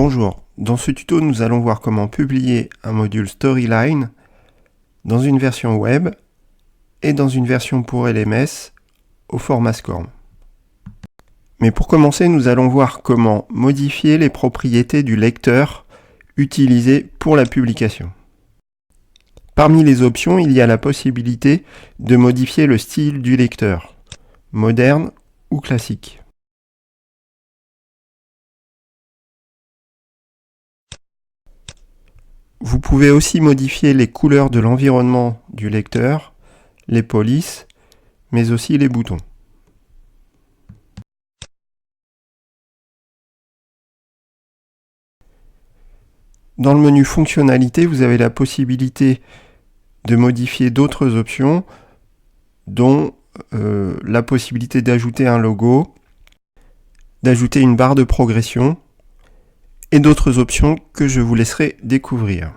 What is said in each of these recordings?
Bonjour, dans ce tuto nous allons voir comment publier un module Storyline dans une version web et dans une version pour LMS au format SCORM. Mais pour commencer, nous allons voir comment modifier les propriétés du lecteur utilisé pour la publication. Parmi les options, il y a la possibilité de modifier le style du lecteur, moderne ou classique. Vous pouvez aussi modifier les couleurs de l'environnement du lecteur, les polices, mais aussi les boutons. Dans le menu fonctionnalités, vous avez la possibilité de modifier d'autres options, dont la possibilité d'ajouter un logo, d'ajouter une barre de progression, et d'autres options que je vous laisserai découvrir.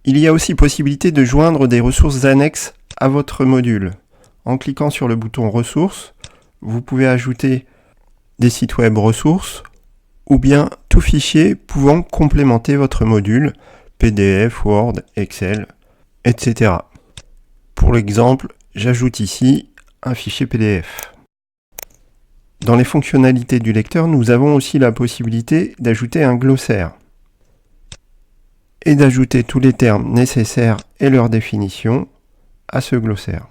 Il y a aussi possibilité de joindre des ressources annexes à votre module. En cliquant sur le bouton ressources, vous pouvez ajouter des sites web ressources ou bien tout fichier pouvant complémenter votre module, PDF, Word, Excel, etc. Pour l'exemple, j'ajoute ici un fichier PDF. Dans les fonctionnalités du lecteur, nous avons aussi la possibilité d'ajouter un glossaire et d'ajouter tous les termes nécessaires et leur définition à ce glossaire.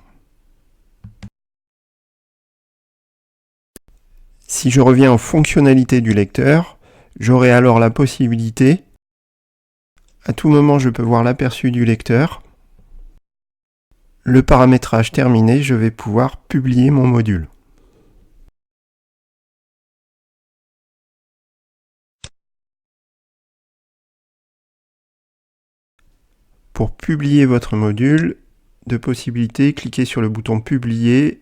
Si je reviens aux fonctionnalités du lecteur, j'aurai alors la possibilité, à tout moment je peux voir l'aperçu du lecteur. Le paramétrage terminé, je vais pouvoir publier mon module. Pour publier votre module, deux possibilités, cliquez sur le bouton Publier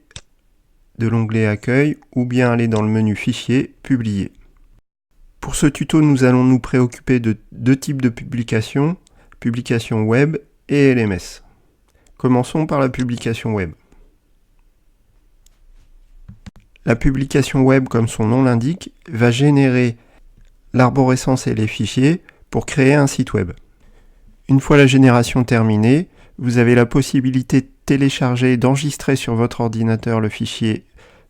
de l'onglet Accueil ou bien aller dans le menu Fichier, Publier. Pour ce tuto, nous allons nous préoccuper de deux types de publications, publication web et LMS. Commençons par la publication web. La publication web, comme son nom l'indique, va générer l'arborescence et les fichiers pour créer un site web. Une fois la génération terminée, vous avez la possibilité de télécharger et d'enregistrer sur votre ordinateur le fichier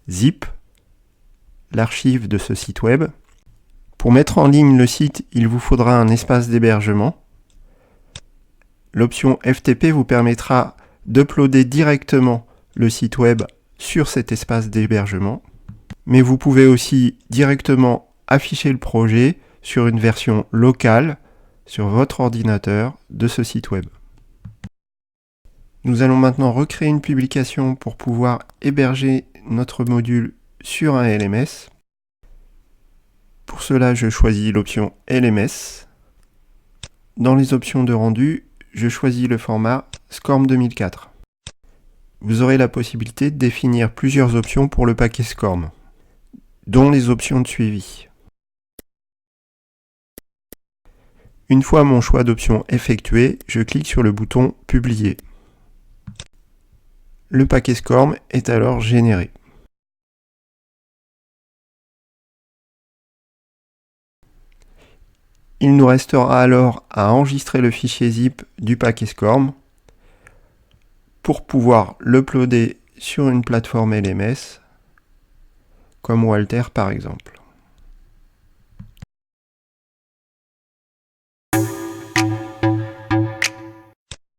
zip, l'archive de ce site web. Pour mettre en ligne le site, il vous faudra un espace d'hébergement. L'option FTP vous permettra d'uploader directement le site web sur cet espace d'hébergement. Mais vous pouvez aussi directement afficher le projet sur une version locale sur votre ordinateur de ce site web. Nous allons maintenant recréer une publication pour pouvoir héberger notre module sur un LMS. Pour cela, je choisis l'option LMS. Dans les options de rendu, je choisis le format SCORM 2004. Vous aurez la possibilité de définir plusieurs options pour le paquet SCORM, dont les options de suivi. Une fois mon choix d'option effectué, je clique sur le bouton Publier. Le paquet SCORM est alors généré. Il nous restera alors à enregistrer le fichier zip du paquet SCORM pour pouvoir l'uploader sur une plateforme LMS, comme Walter par exemple.